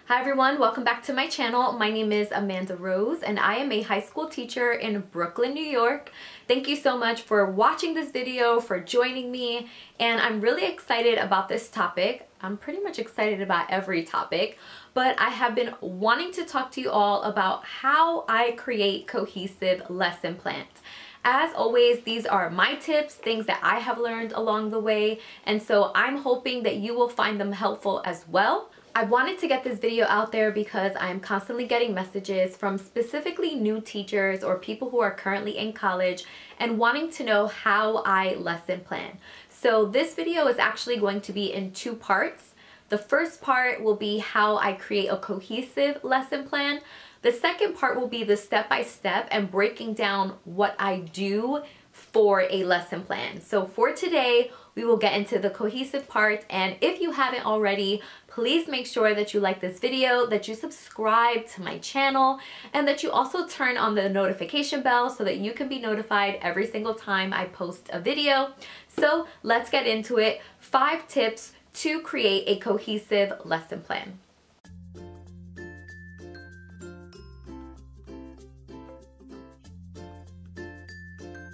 Hi everyone, welcome back to my channel. My name is Amanda Rose and I am a high school teacher in Brooklyn, New York. Thank you so much for watching this video, for joining me, and I'm really excited about this topic. I'm pretty much excited about every topic, but I have been wanting to talk to you all about how I create cohesive lesson plans. As always, these are my tips, things that I have learned along the way, and so I'm hoping that you will find them helpful as well. I wanted to get this video out there because I'm constantly getting messages from specifically new teachers or people who are currently in college and wanting to know how I lesson plan. So this video is actually going to be in two parts. The first part will be how I create a cohesive lesson plan. The second part will be the step-by-step and breaking down what I do for a lesson plan. So for today, we will get into the cohesive part, and if you haven't already, please make sure that you like this video, that you subscribe to my channel, and that you also turn on the notification bell so that you can be notified every single time I post a video. So let's get into it. 5 tips to create a cohesive lesson plan.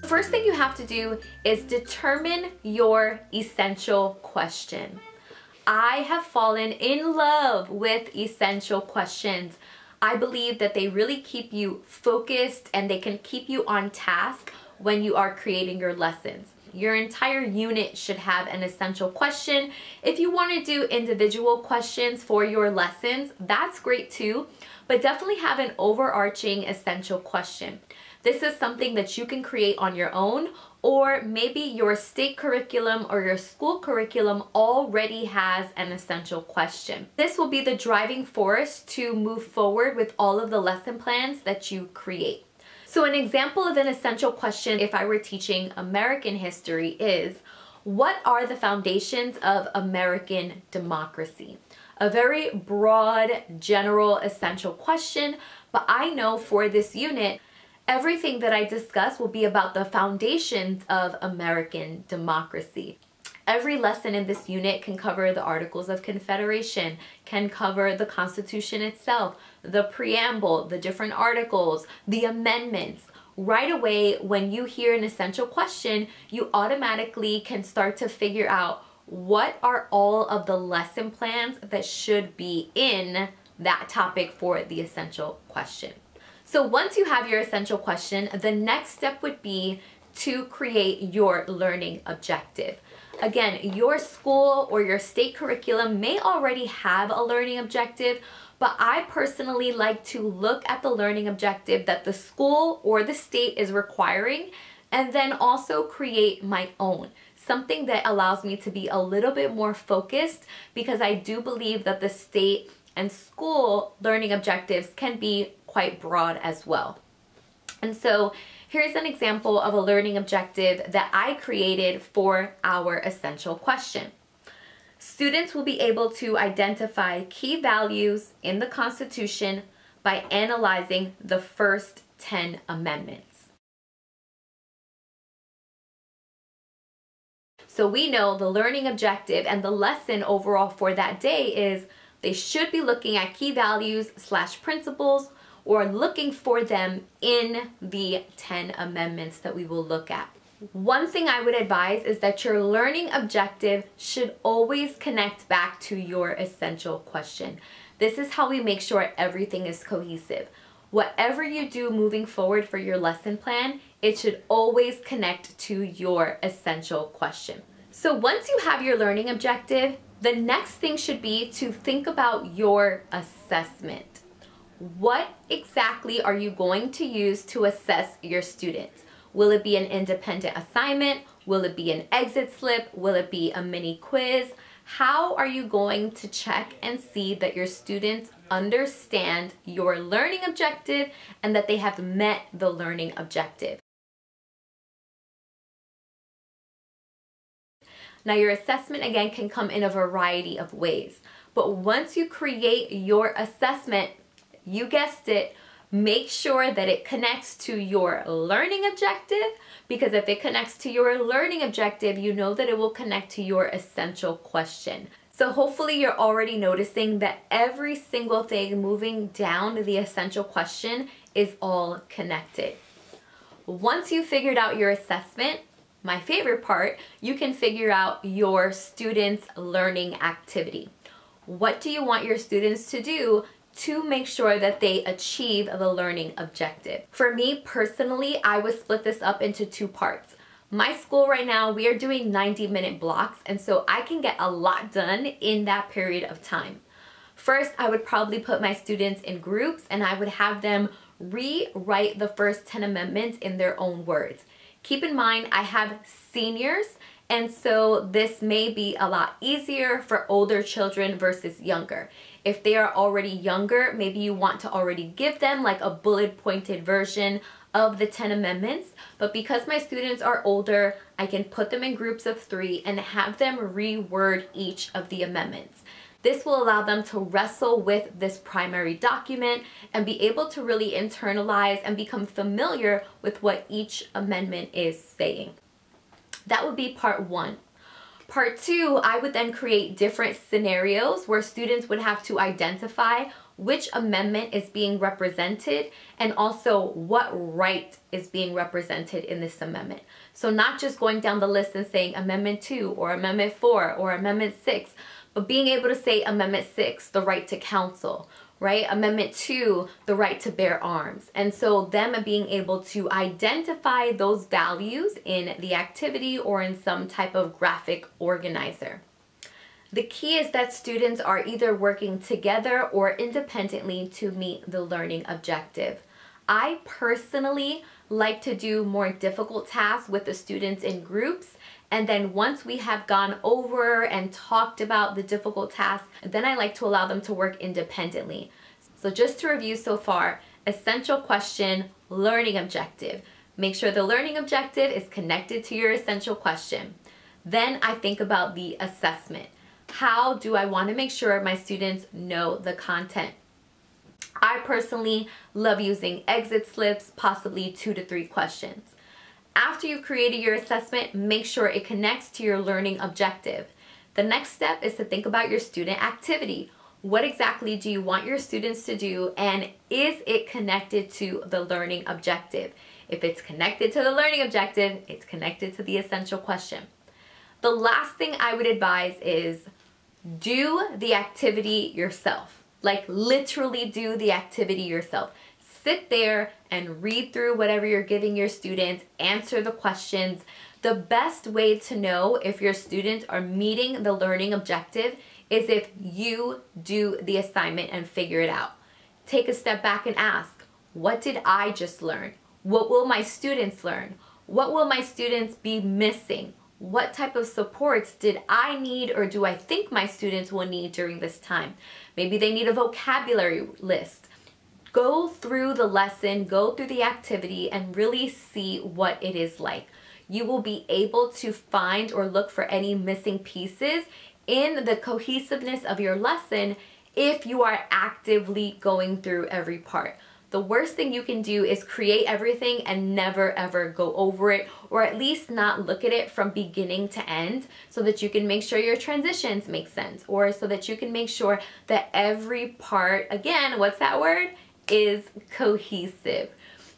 First thing you have to do is determine your essential question. I have fallen in love with essential questions. I believe that they really keep you focused and they can keep you on task when you are creating your lessons. Your entire unit should have an essential question. If you want to do individual questions for your lessons, that's great too, but definitely have an overarching essential question. This is something that you can create on your own, or maybe your state curriculum or your school curriculum already has an essential question. This will be the driving force to move forward with all of the lesson plans that you create. So an example of an essential question, if I were teaching American history, is what are the foundations of American democracy? A very broad, general, essential question, but I know for this unit, everything that I discuss will be about the foundations of American democracy. Every lesson in this unit can cover the Articles of Confederation, can cover the Constitution itself, the preamble, the different articles, the amendments. Right away, when you hear an essential question, you automatically can start to figure out what are all of the lesson plans that should be in that topic for the essential question. So once you have your essential question, the next step would be to create your learning objective. Again, your school or your state curriculum may already have a learning objective, but I personally like to look at the learning objective that the school or the state is requiring and then also create my own. Something that allows me to be a little bit more focused, because I do believe that the state and school learning objectives can be quite broad as well. And so here's an example of a learning objective that I created for our essential question. Students will be able to identify key values in the Constitution by analyzing the first 10 amendments. So we know the learning objective and the lesson overall for that day is they should be looking at key values / principles, or looking for them in the 10 amendments that we will look at. One thing I would advise is that your learning objective should always connect back to your essential question. This is how we make sure everything is cohesive. Whatever you do moving forward for your lesson plan, it should always connect to your essential question. So once you have your learning objective, the next thing should be to think about your assessment. What exactly are you going to use to assess your students? Will it be an independent assignment? Will it be an exit slip? Will it be a mini quiz? How are you going to check and see that your students understand your learning objective and that they have met the learning objective? Now your assessment again can come in a variety of ways, but once you create your assessment, you guessed it, make sure that it connects to your learning objective, because if it connects to your learning objective, you know that it will connect to your essential question. So hopefully you're already noticing that every single thing moving down the essential question is all connected. Once you've figured out your assessment, my favorite part, you can figure out your students' learning activity. What do you want your students to do to make sure that they achieve the learning objective? For me personally, I would split this up into two parts. My school right now, we are doing 90-minute blocks, and so I can get a lot done in that period of time. First, I would probably put my students in groups and I would have them rewrite the first 10 amendments in their own words. Keep in mind, I have seniors, and so this may be a lot easier for older children versus younger. If they are already younger, maybe you want to already give them like a bullet pointed version of the 10 amendments, but because my students are older, I can put them in groups of 3 and have them reword each of the amendments. This will allow them to wrestle with this primary document and be able to really internalize and become familiar with what each amendment is saying. That would be part 1. Part 2, I would then create different scenarios where students would have to identify which amendment is being represented and also what right is being represented in this amendment. So not just going down the list and saying Amendment 2 or Amendment 4 or Amendment 6, but being able to say Amendment 6, the right to counsel, right? Amendment 2, the right to bear arms. And so them being able to identify those values in the activity or in some type of graphic organizer. The key is that students are either working together or independently to meet the learning objective. I personally like to do more difficult tasks with the students in groups, and then once we have gone over and talked about the difficult tasks, then I like to allow them to work independently. So just to review so far, essential question, learning objective. Make sure the learning objective is connected to your essential question. Then I think about the assessment. How do I want to make sure my students know the content? I personally love using exit slips, possibly 2 to 3 questions. After you've created your assessment, make sure it connects to your learning objective. The next step is to think about your student activity. What exactly do you want your students to do, and is it connected to the learning objective? If it's connected to the learning objective, it's connected to the essential question. The last thing I would advise is do the activity yourself. Like literally do the activity yourself. Sit there and read through whatever you're giving your students, answer the questions. The best way to know if your students are meeting the learning objective is if you do the assignment and figure it out. Take a step back and ask, what did I just learn? What will my students learn? What will my students be missing? What type of supports did I need or do I think my students will need during this time? Maybe they need a vocabulary list. Go through the lesson, go through the activity, and really see what it is like. You will be able to find or look for any missing pieces in the cohesiveness of your lesson if you are actively going through every part. The worst thing you can do is create everything and never ever go over it, or at least not look at it from beginning to end, so that you can make sure your transitions make sense, or so that you can make sure that every part, again, what's that word? Is cohesive.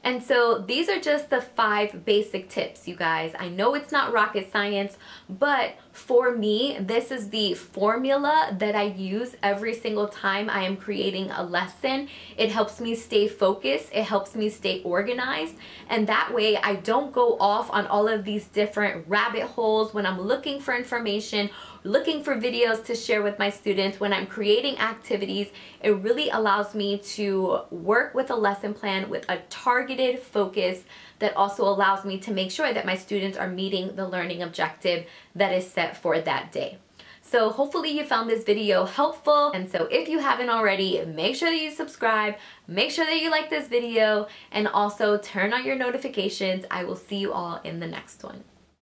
And so these are just the 5 basic tips, you guys. I know it's not rocket science, but for me, this is the formula that I use every single time I am creating a lesson. It helps me stay focused, it helps me stay organized, and that way I don't go off on all of these different rabbit holes when I'm looking for information, looking for videos to share with my students. When I'm creating activities, it really allows me to work with a lesson plan with a targeted focus that also allows me to make sure that my students are meeting the learning objective that is set for that day. So hopefully you found this video helpful, and so if you haven't already, make sure that you subscribe, make sure that you like this video, and also turn on your notifications. I will see you all in the next one.